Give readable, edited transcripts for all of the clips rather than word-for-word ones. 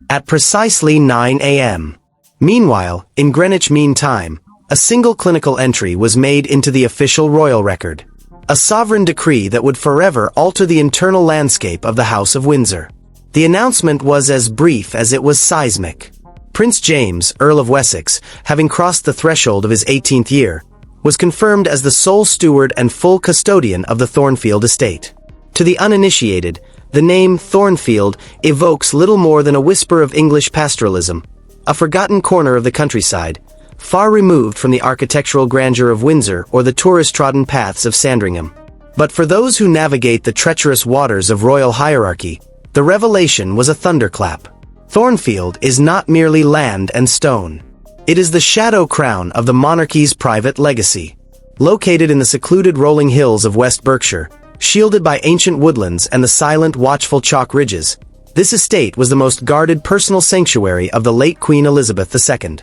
At precisely 9 a.m. Meanwhile, in Greenwich Mean Time, a single clinical entry was made into the official royal record. A sovereign decree that would forever alter the internal landscape of the House of Windsor. The announcement was as brief as it was seismic. Prince James, Earl of Wessex, having crossed the threshold of his 18th year, was confirmed as the sole steward and full custodian of the Thornfield estate. To the uninitiated, the name Thornfield evokes little more than a whisper of English pastoralism, a forgotten corner of the countryside, far removed from the architectural grandeur of Windsor or the tourist-trodden paths of Sandringham. But for those who navigate the treacherous waters of royal hierarchy, the revelation was a thunderclap. Thornfield is not merely land and stone. It is the shadow crown of the monarchy's private legacy. Located in the secluded rolling hills of West Berkshire, shielded by ancient woodlands and the silent, watchful chalk ridges, this estate was the most guarded personal sanctuary of the late Queen Elizabeth II.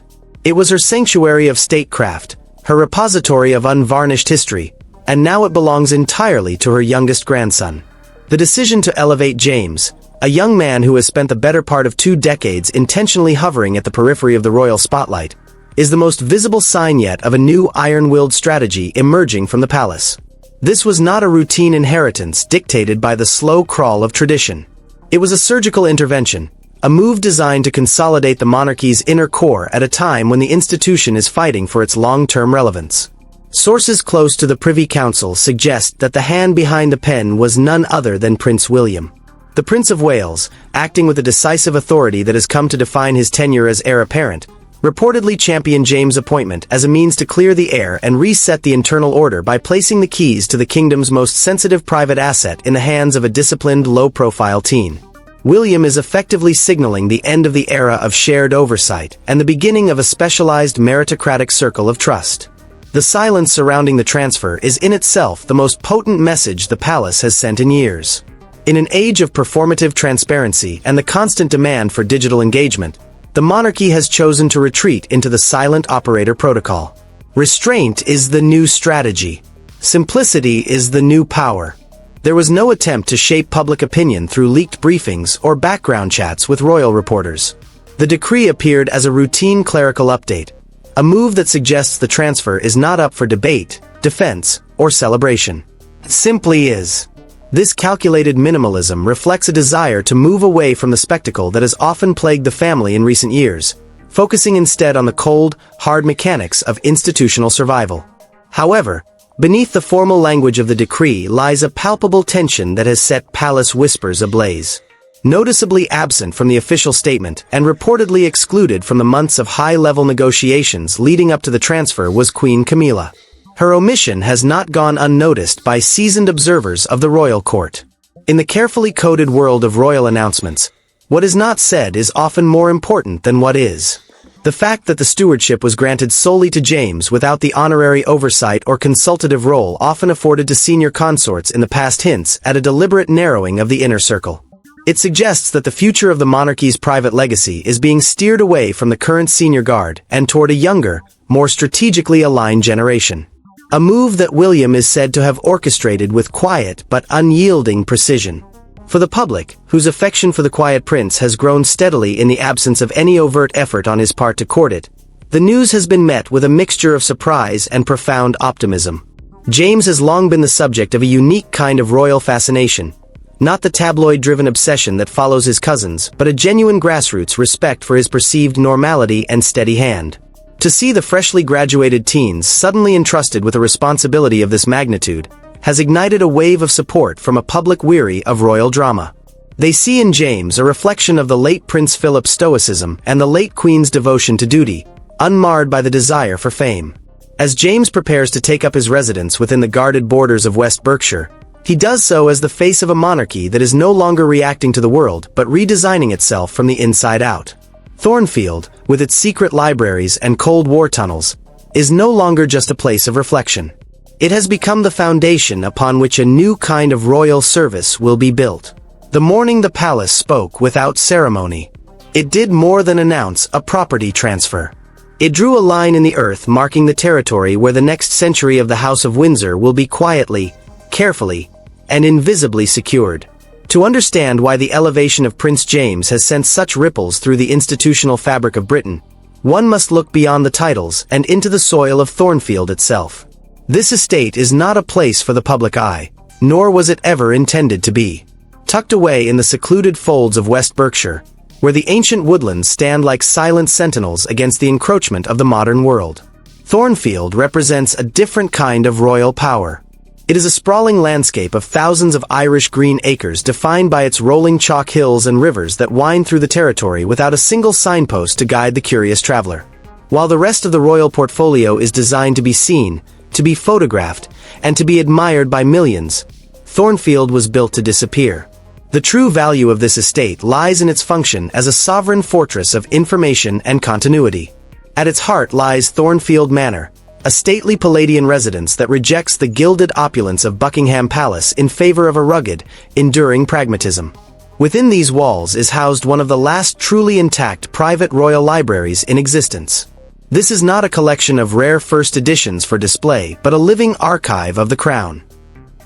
It was her sanctuary of statecraft, her repository of unvarnished history, and now it belongs entirely to her youngest grandson. The decision to elevate James, a young man who has spent the better part of 2 decades intentionally hovering at the periphery of the royal spotlight, is the most visible sign yet of a new iron-willed strategy emerging from the palace. This was not a routine inheritance dictated by the slow crawl of tradition. It was a surgical intervention, a move designed to consolidate the monarchy's inner core at a time when the institution is fighting for its long-term relevance. Sources close to the Privy Council suggest that the hand behind the pen was none other than Prince William. The Prince of Wales, acting with the decisive authority that has come to define his tenure as heir apparent, reportedly championed James' appointment as a means to clear the air and reset the internal order by placing the keys to the kingdom's most sensitive private asset in the hands of a disciplined, low-profile teen. William is effectively signaling the end of the era of shared oversight and the beginning of a specialized meritocratic circle of trust. The silence surrounding the transfer is in itself the most potent message the palace has sent in years. In an age of performative transparency and the constant demand for digital engagement, the monarchy has chosen to retreat into the silent operator protocol. Restraint is the new strategy. Simplicity is the new power. There was no attempt to shape public opinion through leaked briefings or background chats with royal reporters. The decree appeared as a routine clerical update, a move that suggests the transfer is not up for debate, defense, or celebration. It simply is. This calculated minimalism reflects a desire to move away from the spectacle that has often plagued the family in recent years, focusing instead on the cold, hard mechanics of institutional survival. However, beneath the formal language of the decree lies a palpable tension that has set palace whispers ablaze. Noticeably absent from the official statement and reportedly excluded from the months of high-level negotiations leading up to the transfer was Queen Camilla. Her omission has not gone unnoticed by seasoned observers of the royal court. In the carefully coded world of royal announcements, what is not said is often more important than what is. The fact that the stewardship was granted solely to James without the honorary oversight or consultative role often afforded to senior consorts in the past hints at a deliberate narrowing of the inner circle. It suggests that the future of the monarchy's private legacy is being steered away from the current senior guard and toward a younger, more strategically aligned generation. A move that William is said to have orchestrated with quiet but unyielding precision. For the public, whose affection for the quiet prince has grown steadily in the absence of any overt effort on his part to court it, the news has been met with a mixture of surprise and profound optimism. James has long been the subject of a unique kind of royal fascination, not the tabloid-driven obsession that follows his cousins, but a genuine grassroots respect for his perceived normality and steady hand. To see the freshly graduated teens suddenly entrusted with a responsibility of this magnitude has ignited a wave of support from a public weary of royal drama. They see in James a reflection of the late Prince Philip's stoicism and the late Queen's devotion to duty, unmarred by the desire for fame. As James prepares to take up his residence within the guarded borders of West Berkshire, he does so as the face of a monarchy that is no longer reacting to the world but redesigning itself from the inside out. Thornfield, with its secret libraries and Cold War tunnels, is no longer just a place of reflection. It has become the foundation upon which a new kind of royal service will be built. The morning the palace spoke without ceremony, it did more than announce a property transfer. It drew a line in the earth marking the territory where the next century of the House of Windsor will be quietly, carefully, and invisibly secured. To understand why the elevation of Prince James has sent such ripples through the institutional fabric of Britain, one must look beyond the titles and into the soil of Thornfield itself. This estate is not a place for the public eye, nor was it ever intended to be. Tucked away in the secluded folds of West Berkshire, where the ancient woodlands stand like silent sentinels against the encroachment of the modern world, Thornfield represents a different kind of royal power. It is a sprawling landscape of thousands of Irish green acres defined by its rolling chalk hills and rivers that wind through the territory without a single signpost to guide the curious traveler. While the rest of the royal portfolio is designed to be seen, to be photographed, and to be admired by millions, Thornfield was built to disappear. The true value of this estate lies in its function as a sovereign fortress of information and continuity. At its heart lies Thornfield Manor, a stately Palladian residence that rejects the gilded opulence of Buckingham Palace in favor of a rugged, enduring pragmatism. Within these walls is housed one of the last truly intact private royal libraries in existence. This is not a collection of rare first editions for display, but a living archive of the crown.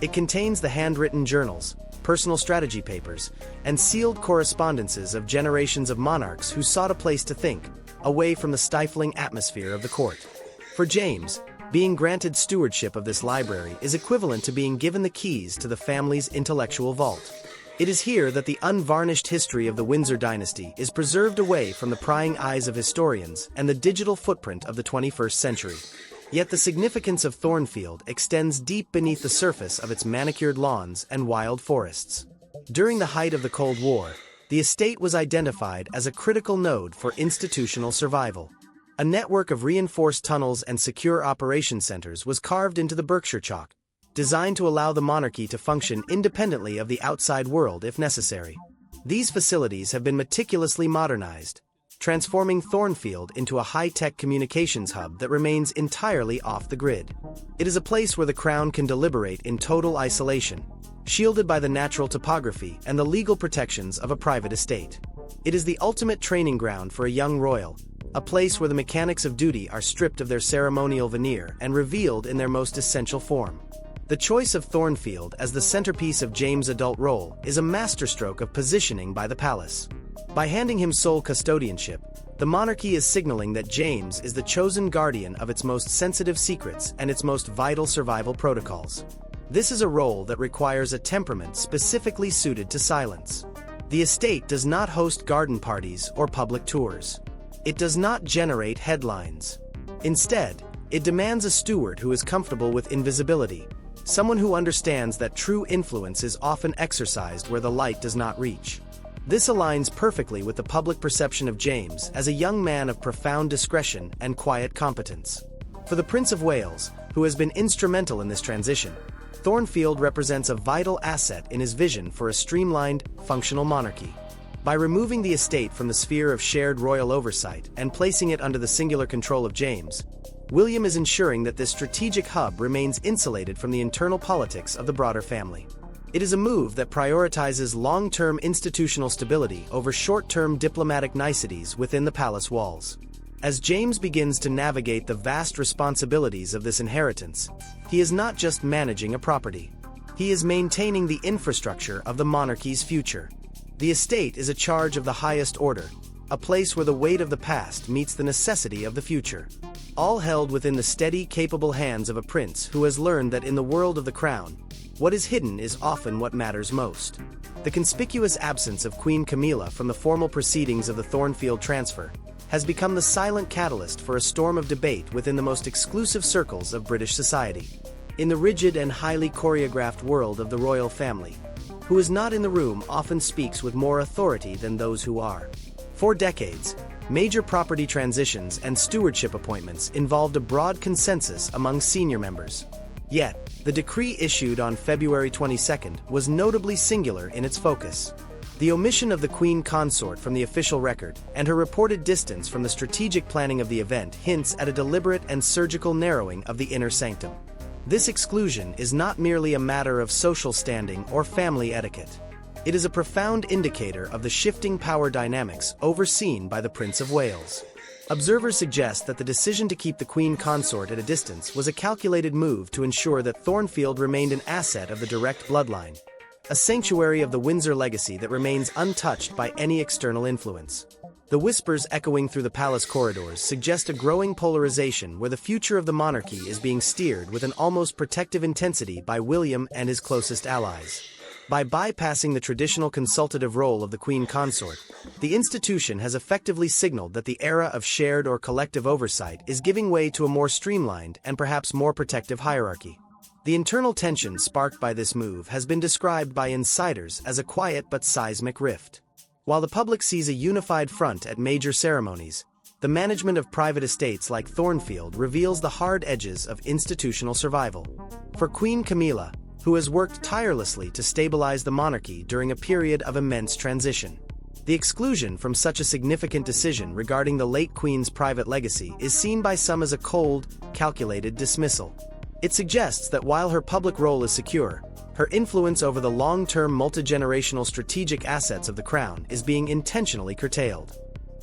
It contains the handwritten journals, personal strategy papers, and sealed correspondences of generations of monarchs who sought a place to think, away from the stifling atmosphere of the court. For James, being granted stewardship of this library is equivalent to being given the keys to the family's intellectual vault. It is here that the unvarnished history of the Windsor dynasty is preserved away from the prying eyes of historians and the digital footprint of the 21st century. Yet the significance of Thornfield extends deep beneath the surface of its manicured lawns and wild forests. During the height of the Cold War, the estate was identified as a critical node for institutional survival. A network of reinforced tunnels and secure operation centers was carved into the Berkshire chalk, designed to allow the monarchy to function independently of the outside world if necessary. These facilities have been meticulously modernized, transforming Thornfield into a high-tech communications hub that remains entirely off the grid. It is a place where the crown can deliberate in total isolation, shielded by the natural topography and the legal protections of a private estate. It is the ultimate training ground for a young royal, a place where the mechanics of duty are stripped of their ceremonial veneer and revealed in their most essential form. The choice of Thornfield as the centerpiece of James' adult role is a masterstroke of positioning by the palace. By handing him sole custodianship, the monarchy is signaling that James is the chosen guardian of its most sensitive secrets and its most vital survival protocols. This is a role that requires a temperament specifically suited to silence. The estate does not host garden parties or public tours. It does not generate headlines. Instead, it demands a steward who is comfortable with invisibility, someone who understands that true influence is often exercised where the light does not reach. This aligns perfectly with the public perception of James as a young man of profound discretion and quiet competence. For the Prince of Wales, who has been instrumental in this transition, Thornfield represents a vital asset in his vision for a streamlined, functional monarchy. By removing the estate from the sphere of shared royal oversight and placing it under the singular control of James, William is ensuring that this strategic hub remains insulated from the internal politics of the broader family. It is a move that prioritizes long-term institutional stability over short-term diplomatic niceties within the palace walls. As James begins to navigate the vast responsibilities of this inheritance, he is not just managing a property. He is maintaining the infrastructure of the monarchy's future. The estate is a charge of the highest order, a place where the weight of the past meets the necessity of the future. All held within the steady, capable hands of a prince who has learned that in the world of the crown, what is hidden is often what matters most. The conspicuous absence of Queen Camilla from the formal proceedings of the Thornfield transfer has become the silent catalyst for a storm of debate within the most exclusive circles of British society. In the rigid and highly choreographed world of the royal family, who is not in the room often speaks with more authority than those who are. For decades, major property transitions and stewardship appointments involved a broad consensus among senior members. Yet, the decree issued on February 22 was notably singular in its focus. The omission of the Queen Consort from the official record and her reported distance from the strategic planning of the event hints at a deliberate and surgical narrowing of the inner sanctum. This exclusion is not merely a matter of social standing or family etiquette. It is a profound indicator of the shifting power dynamics overseen by the Prince of Wales. Observers suggest that the decision to keep the queen consort at a distance was a calculated move to ensure that Thornfield remained an asset of the direct bloodline, a sanctuary of the Windsor legacy that remains untouched by any external influence. The whispers echoing through the palace corridors suggest a growing polarization where the future of the monarchy is being steered with an almost protective intensity by William and his closest allies. By bypassing the traditional consultative role of the queen consort, the institution has effectively signaled that the era of shared or collective oversight is giving way to a more streamlined and perhaps more protective hierarchy. The internal tension sparked by this move has been described by insiders as a quiet but seismic rift. While the public sees a unified front at major ceremonies, the management of private estates like Thornfield reveals the hard edges of institutional survival. For Queen Camilla, who has worked tirelessly to stabilize the monarchy during a period of immense transition, the exclusion from such a significant decision regarding the late Queen's private legacy is seen by some as a cold, calculated dismissal. It suggests that while her public role is secure, her influence over the long-term multi-generational strategic assets of the crown is being intentionally curtailed.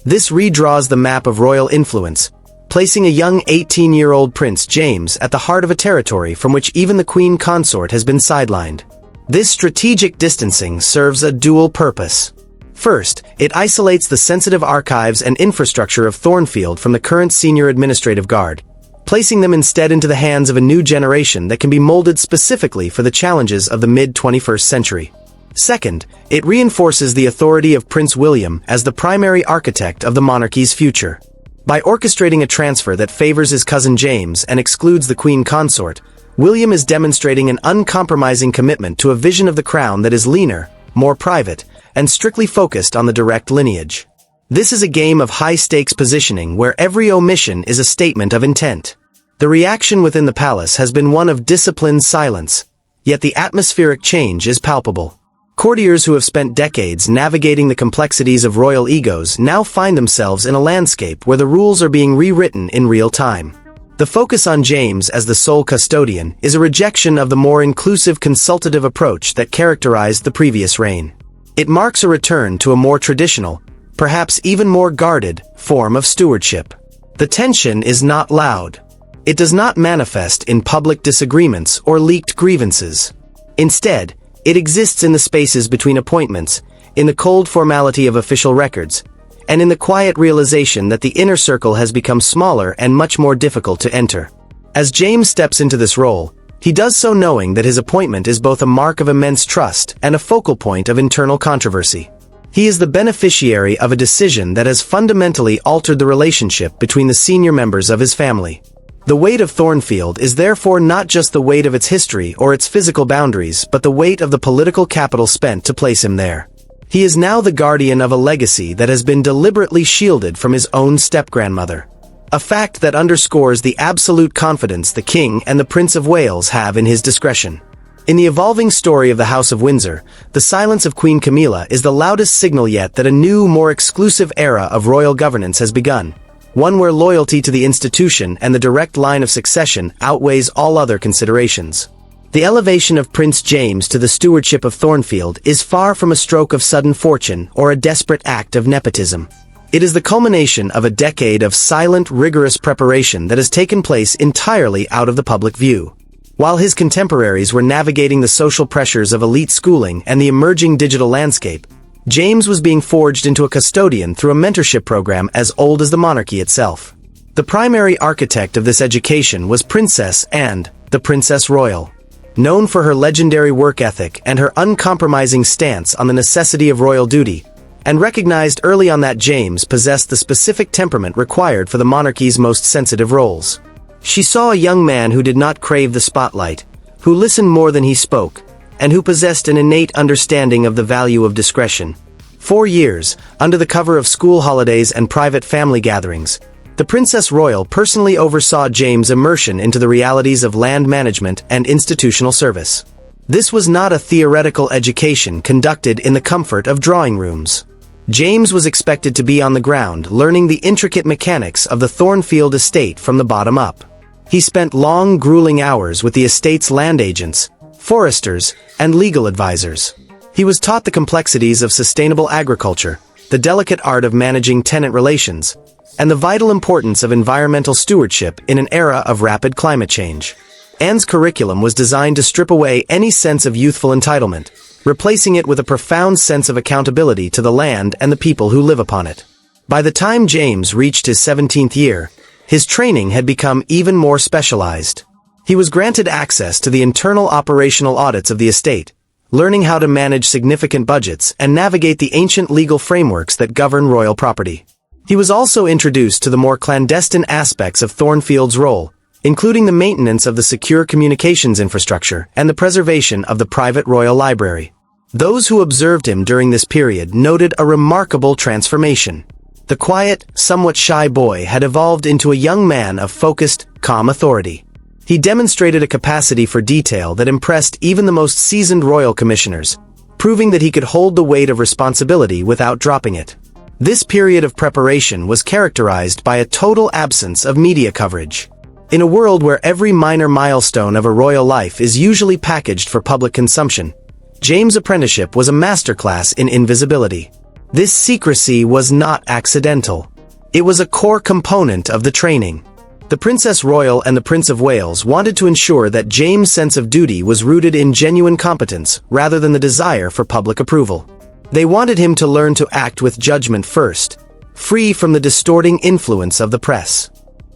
This redraws the map of royal influence, placing a young 18-year-old Prince James at the heart of a territory from which even the queen consort has been sidelined. This strategic distancing serves a dual purpose. First, it isolates the sensitive archives and infrastructure of Thornfield from the current senior administrative guard, placing them instead into the hands of a new generation that can be molded specifically for the challenges of the mid-21st century. Second, it reinforces the authority of Prince William as the primary architect of the monarchy's future. By orchestrating a transfer that favors his cousin James and excludes the queen consort, William is demonstrating an uncompromising commitment to a vision of the crown that is leaner, more private, and strictly focused on the direct lineage. This is a game of high-stakes positioning where every omission is a statement of intent. The reaction within the palace has been one of disciplined silence, yet the atmospheric change is palpable. Courtiers who have spent decades navigating the complexities of royal egos now find themselves in a landscape where the rules are being rewritten in real time. The focus on James as the sole custodian is a rejection of the more inclusive consultative approach that characterized the previous reign. It marks a return to a more traditional, perhaps even more guarded, form of stewardship. The tension is not loud. It does not manifest in public disagreements or leaked grievances. Instead, it exists in the spaces between appointments, in the cold formality of official records, and in the quiet realization that the inner circle has become smaller and much more difficult to enter. As James steps into this role, he does so knowing that his appointment is both a mark of immense trust and a focal point of internal controversy. He is the beneficiary of a decision that has fundamentally altered the relationship between the senior members of his family. The weight of Thornfield is therefore not just the weight of its history or its physical boundaries, but the weight of the political capital spent to place him there. He is now the guardian of a legacy that has been deliberately shielded from his own step-grandmother. A fact that underscores the absolute confidence the King and the Prince of Wales have in his discretion. In the evolving story of the House of Windsor, the silence of Queen Camilla is the loudest signal yet that a new, more exclusive era of royal governance has begun. One where loyalty to the institution and the direct line of succession outweighs all other considerations. The elevation of Prince James to the stewardship of Thornfield is far from a stroke of sudden fortune or a desperate act of nepotism. It is the culmination of a decade of silent, rigorous preparation that has taken place entirely out of the public view. While his contemporaries were navigating the social pressures of elite schooling and the emerging digital landscape, James was being forged into a custodian through a mentorship program as old as the monarchy itself. The primary architect of this education was Princess Anne, the Princess Royal. Known for her legendary work ethic and her uncompromising stance on the necessity of royal duty, and recognized early on that James possessed the specific temperament required for the monarchy's most sensitive roles. She saw a young man who did not crave the spotlight, who listened more than he spoke, and who possessed an innate understanding of the value of discretion. 4 years, under the cover of school holidays and private family gatherings, the Princess Royal personally oversaw James' immersion into the realities of land management and institutional service. This was not a theoretical education conducted in the comfort of drawing rooms. James was expected to be on the ground learning the intricate mechanics of the Thornfield estate from the bottom up. He spent long, grueling hours with the estate's land agents, foresters, and legal advisors. He was taught the complexities of sustainable agriculture, the delicate art of managing tenant relations, and the vital importance of environmental stewardship in an era of rapid climate change. Anne's curriculum was designed to strip away any sense of youthful entitlement, replacing it with a profound sense of accountability to the land and the people who live upon it. By the time James reached his 17th year, his training had become even more specialized. He was granted access to the internal operational audits of the estate, learning how to manage significant budgets and navigate the ancient legal frameworks that govern royal property. He was also introduced to the more clandestine aspects of Thornfield's role, including the maintenance of the secure communications infrastructure and the preservation of the private royal library. Those who observed him during this period noted a remarkable transformation. The quiet, somewhat shy boy had evolved into a young man of focused, calm authority. He demonstrated a capacity for detail that impressed even the most seasoned royal commissioners, proving that he could hold the weight of responsibility without dropping it. This period of preparation was characterized by a total absence of media coverage. In a world where every minor milestone of a royal life is usually packaged for public consumption, James' apprenticeship was a masterclass in invisibility. This secrecy was not accidental. It was a core component of the training. The Princess Royal and the Prince of Wales wanted to ensure that James' sense of duty was rooted in genuine competence rather than the desire for public approval. They wanted him to learn to act with judgment first, free from the distorting influence of the press.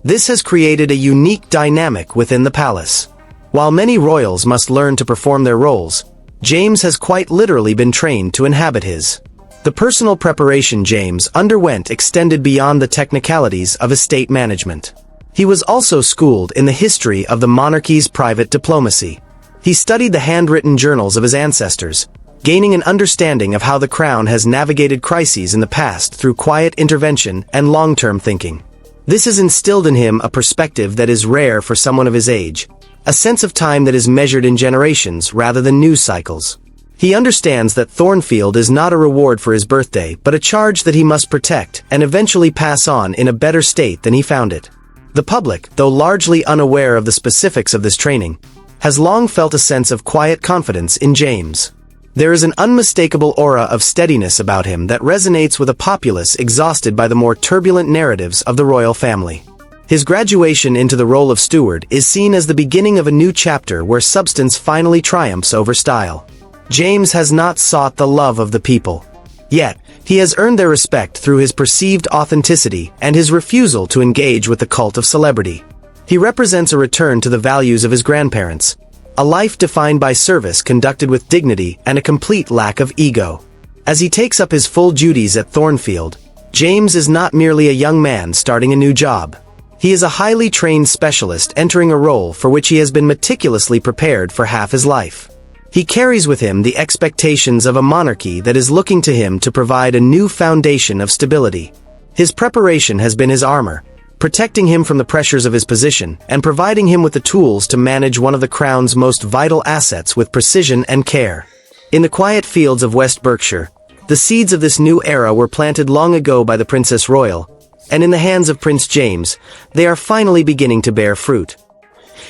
This has created a unique dynamic within the palace. While many royals must learn to perform their roles, James has quite literally been trained to inhabit his. The personal preparation James underwent extended beyond the technicalities of estate management. He was also schooled in the history of the monarchy's private diplomacy. He studied the handwritten journals of his ancestors, gaining an understanding of how the crown has navigated crises in the past through quiet intervention and long-term thinking. This has instilled in him a perspective that is rare for someone of his age, a sense of time that is measured in generations rather than news cycles. He understands that Thornfield is not a reward for his birthday but a charge that he must protect and eventually pass on in a better state than he found it. The public, though largely unaware of the specifics of this training, has long felt a sense of quiet confidence in James. There is an unmistakable aura of steadiness about him that resonates with a populace exhausted by the more turbulent narratives of the royal family. His graduation into the role of steward is seen as the beginning of a new chapter where substance finally triumphs over style. James has not sought the love of the people. Yet, he has earned their respect through his perceived authenticity and his refusal to engage with the cult of celebrity. He represents a return to the values of his grandparents, a life defined by service conducted with dignity and a complete lack of ego. As he takes up his full duties at Thornfield, James is not merely a young man starting a new job. He is a highly trained specialist entering a role for which he has been meticulously prepared for half his life. He carries with him the expectations of a monarchy that is looking to him to provide a new foundation of stability. His preparation has been his armor, protecting him from the pressures of his position and providing him with the tools to manage one of the crown's most vital assets with precision and care. In the quiet fields of West Berkshire, the seeds of this new era were planted long ago by the Princess Royal, and in the hands of Prince James, they are finally beginning to bear fruit.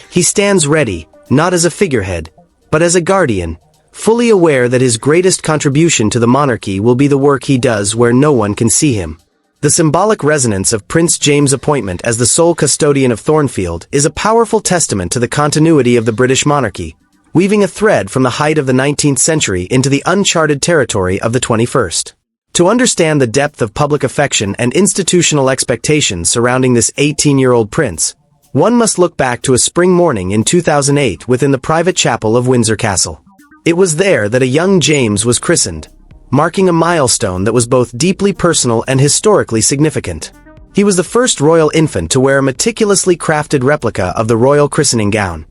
He stands ready, not as a figurehead, but as a guardian, fully aware that his greatest contribution to the monarchy will be the work he does where no one can see him. The symbolic resonance of Prince James' appointment as the sole custodian of Thornfield is a powerful testament to the continuity of the British monarchy, weaving a thread from the height of the 19th century into the uncharted territory of the 21st. To understand the depth of public affection and institutional expectations surrounding this 18-year-old prince, one must look back to a spring morning in 2008 within the private chapel of Windsor Castle. It was there that a young James was christened, marking a milestone that was both deeply personal and historically significant. He was the first royal infant to wear a meticulously crafted replica of the royal christening gown,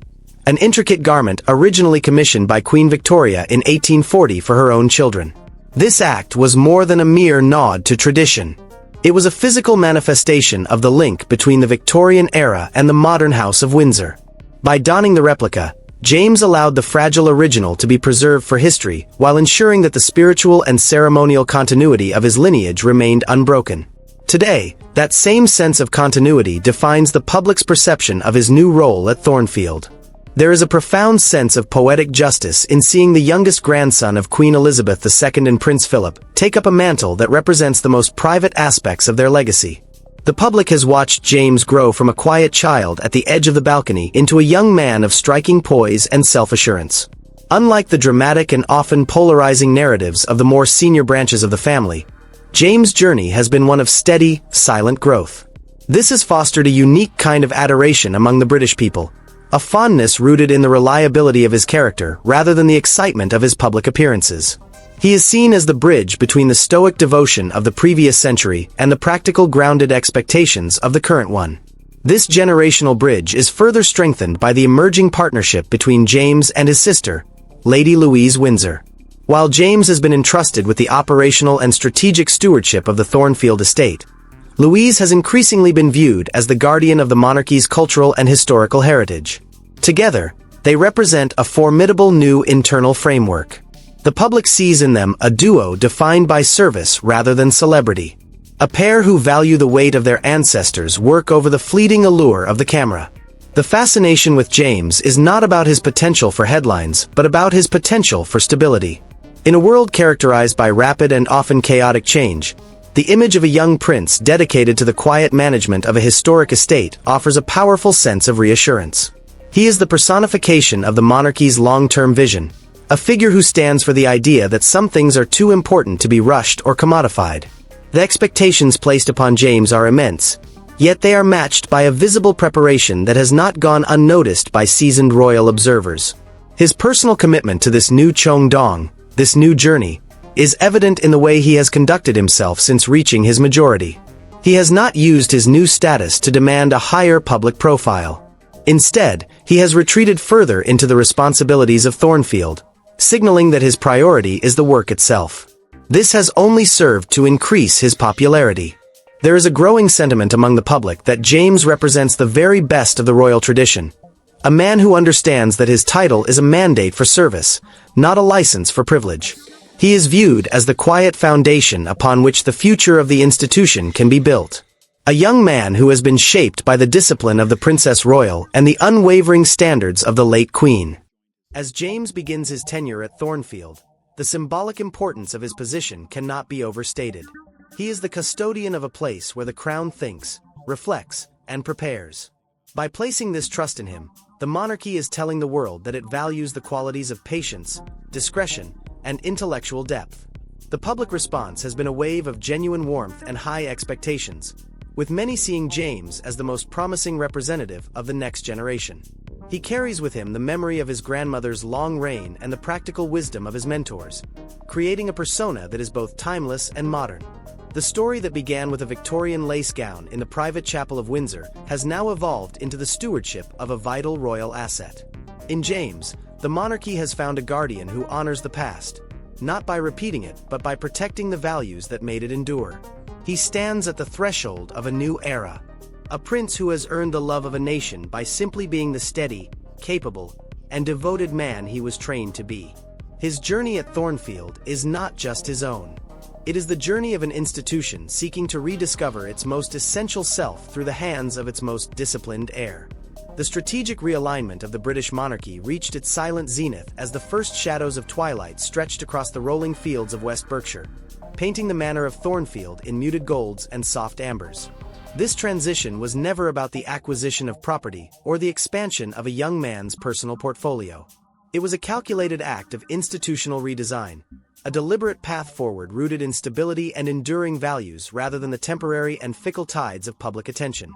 an intricate garment originally commissioned by Queen Victoria in 1840 for her own children. This act was more than a mere nod to tradition. It was a physical manifestation of the link between the Victorian era and the modern House of Windsor. By donning the replica, James allowed the fragile original to be preserved for history while ensuring that the spiritual and ceremonial continuity of his lineage remained unbroken. Today, that same sense of continuity defines the public's perception of his new role at Thornfield. There is a profound sense of poetic justice in seeing the youngest grandson of Queen Elizabeth II and Prince Philip take up a mantle that represents the most private aspects of their legacy. The public has watched James grow from a quiet child at the edge of the balcony into a young man of striking poise and self-assurance. Unlike the dramatic and often polarizing narratives of the more senior branches of the family, James' journey has been one of steady, silent growth. This has fostered a unique kind of adoration among the British people, a fondness rooted in the reliability of his character rather than the excitement of his public appearances. He is seen as the bridge between the stoic devotion of the previous century and the practical grounded expectations of the current one. This generational bridge is further strengthened by the emerging partnership between James and his sister, Lady Louise Windsor. While James has been entrusted with the operational and strategic stewardship of the Thornfield estate, Louise has increasingly been viewed as the guardian of the monarchy's cultural and historical heritage. Together, they represent a formidable new internal framework. The public sees in them a duo defined by service rather than celebrity. A pair who value the weight of their ancestors' work over the fleeting allure of the camera. The fascination with James is not about his potential for headlines, but about his potential for stability. In a world characterized by rapid and often chaotic change, the image of a young prince dedicated to the quiet management of a historic estate offers a powerful sense of reassurance. He is the personification of the monarchy's long-term vision, a figure who stands for the idea that some things are too important to be rushed or commodified. The expectations placed upon James are immense, yet they are matched by a visible preparation that has not gone unnoticed by seasoned royal observers. His personal commitment to this new Cheongdong, this new journey, is evident in the way he has conducted himself since reaching his majority. He has not used his new status to demand a higher public profile. Instead, he has retreated further into the responsibilities of Thornfield, signaling that his priority is the work itself. This has only served to increase his popularity. There is a growing sentiment among the public that James represents the very best of the royal tradition, a man who understands that his title is a mandate for service, not a license for privilege. He is viewed as the quiet foundation upon which the future of the institution can be built. A young man who has been shaped by the discipline of the Princess Royal and the unwavering standards of the late Queen. As James begins his tenure at Thornfield, the symbolic importance of his position cannot be overstated. He is the custodian of a place where the crown thinks, reflects, and prepares. By placing this trust in him, the monarchy is telling the world that it values the qualities of patience, discretion, and intellectual depth. The public response has been a wave of genuine warmth and high expectations, with many seeing James as the most promising representative of the next generation. He carries with him the memory of his grandmother's long reign and the practical wisdom of his mentors, creating a persona that is both timeless and modern. The story that began with a Victorian lace gown in the private chapel of Windsor has now evolved into the stewardship of a vital royal asset. In James, the monarchy has found a guardian who honors the past, not by repeating it, but by protecting the values that made it endure. He stands at the threshold of a new era, a prince who has earned the love of a nation by simply being the steady, capable, and devoted man he was trained to be. His journey at Thornfield is not just his own. It is the journey of an institution seeking to rediscover its most essential self through the hands of its most disciplined heir. The strategic realignment of the British monarchy reached its silent zenith as the first shadows of twilight stretched across the rolling fields of West Berkshire, painting the manor of Thornfield in muted golds and soft ambers. This transition was never about the acquisition of property or the expansion of a young man's personal portfolio. It was a calculated act of institutional redesign, a deliberate path forward rooted in stability and enduring values rather than the temporary and fickle tides of public attention.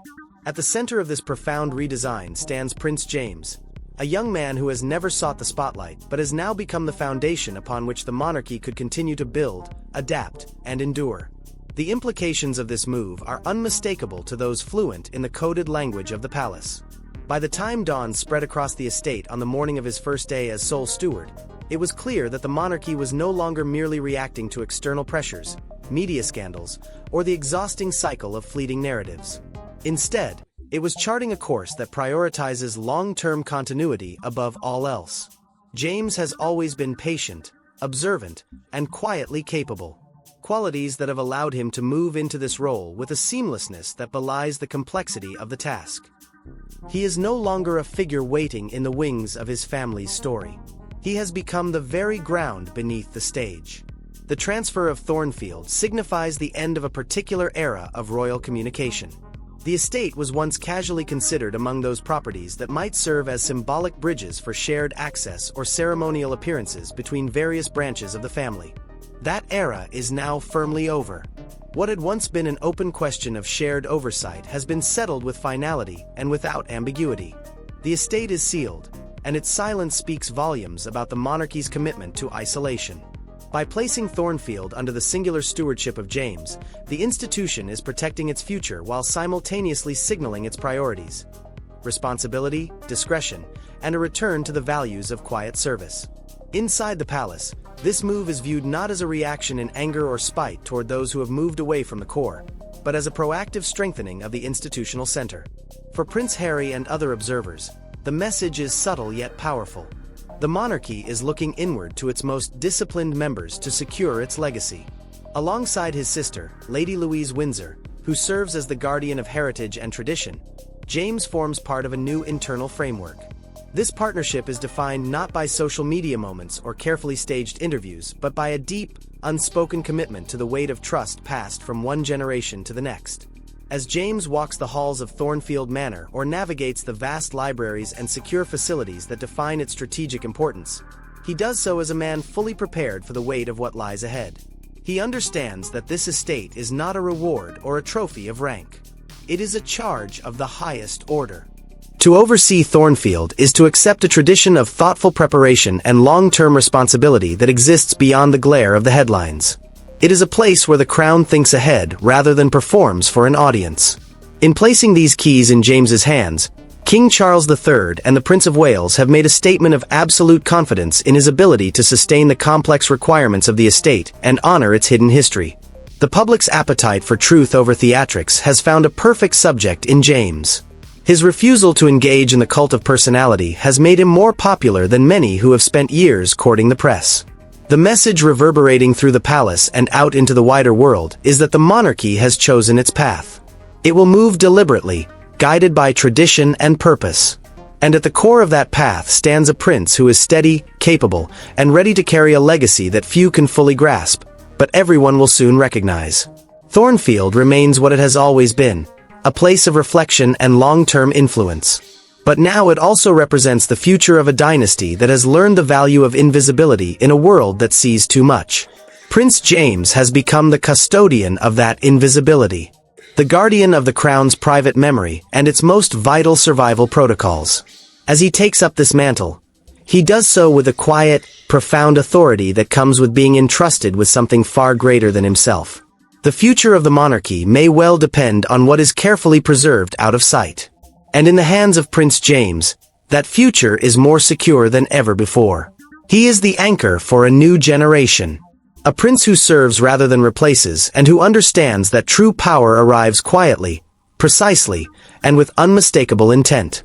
At the center of this profound redesign stands Prince James, a young man who has never sought the spotlight but has now become the foundation upon which the monarchy could continue to build, adapt, and endure. The implications of this move are unmistakable to those fluent in the coded language of the palace. By the time dawn spread across the estate on the morning of his first day as sole steward, it was clear that the monarchy was no longer merely reacting to external pressures, media scandals, or the exhausting cycle of fleeting narratives. Instead, it was charting a course that prioritizes long-term continuity above all else. James has always been patient, observant, and quietly capable, qualities that have allowed him to move into this role with a seamlessness that belies the complexity of the task. He is no longer a figure waiting in the wings of his family's story. He has become the very ground beneath the stage. The transfer of Thornfield signifies the end of a particular era of royal communication. The estate was once casually considered among those properties that might serve as symbolic bridges for shared access or ceremonial appearances between various branches of the family. That era is now firmly over. What had once been an open question of shared oversight has been settled with finality and without ambiguity. The estate is sealed, and its silence speaks volumes about the monarchy's commitment to isolation. By placing Thornfield under the singular stewardship of James, the institution is protecting its future while simultaneously signaling its priorities: responsibility, discretion, and a return to the values of quiet service. Inside the palace, this move is viewed not as a reaction in anger or spite toward those who have moved away from the core, but as a proactive strengthening of the institutional center. For Prince Harry and other observers, the message is subtle yet powerful. The monarchy is looking inward to its most disciplined members to secure its legacy. Alongside his sister, Lady Louise Windsor, who serves as the guardian of heritage and tradition, James forms part of a new internal framework. This partnership is defined not by social media moments or carefully staged interviews, but by a deep, unspoken commitment to the weight of trust passed from one generation to the next. As James walks the halls of Thornfield Manor or navigates the vast libraries and secure facilities that define its strategic importance, he does so as a man fully prepared for the weight of what lies ahead. He understands that this estate is not a reward or a trophy of rank. It is a charge of the highest order. To oversee Thornfield is to accept a tradition of thoughtful preparation and long-term responsibility that exists beyond the glare of the headlines. It is a place where the crown thinks ahead rather than performs for an audience. In placing these keys in James's hands, King Charles III and the Prince of Wales have made a statement of absolute confidence in his ability to sustain the complex requirements of the estate and honor its hidden history. The public's appetite for truth over theatrics has found a perfect subject in James. His refusal to engage in the cult of personality has made him more popular than many who have spent years courting the press. The message reverberating through the palace and out into the wider world is that the monarchy has chosen its path. It will move deliberately, guided by tradition and purpose. And at the core of that path stands a prince who is steady, capable, and ready to carry a legacy that few can fully grasp, but everyone will soon recognize. Thornfield remains what it has always been, a place of reflection and long-term influence. But now it also represents the future of a dynasty that has learned the value of invisibility in a world that sees too much. Prince James has become the custodian of that invisibility, the guardian of the crown's private memory and its most vital survival protocols. As he takes up this mantle, he does so with a quiet, profound authority that comes with being entrusted with something far greater than himself. The future of the monarchy may well depend on what is carefully preserved out of sight. And in the hands of Prince James, that future is more secure than ever before. He is the anchor for a new generation. A prince who serves rather than replaces and who understands that true power arrives quietly, precisely, and with unmistakable intent.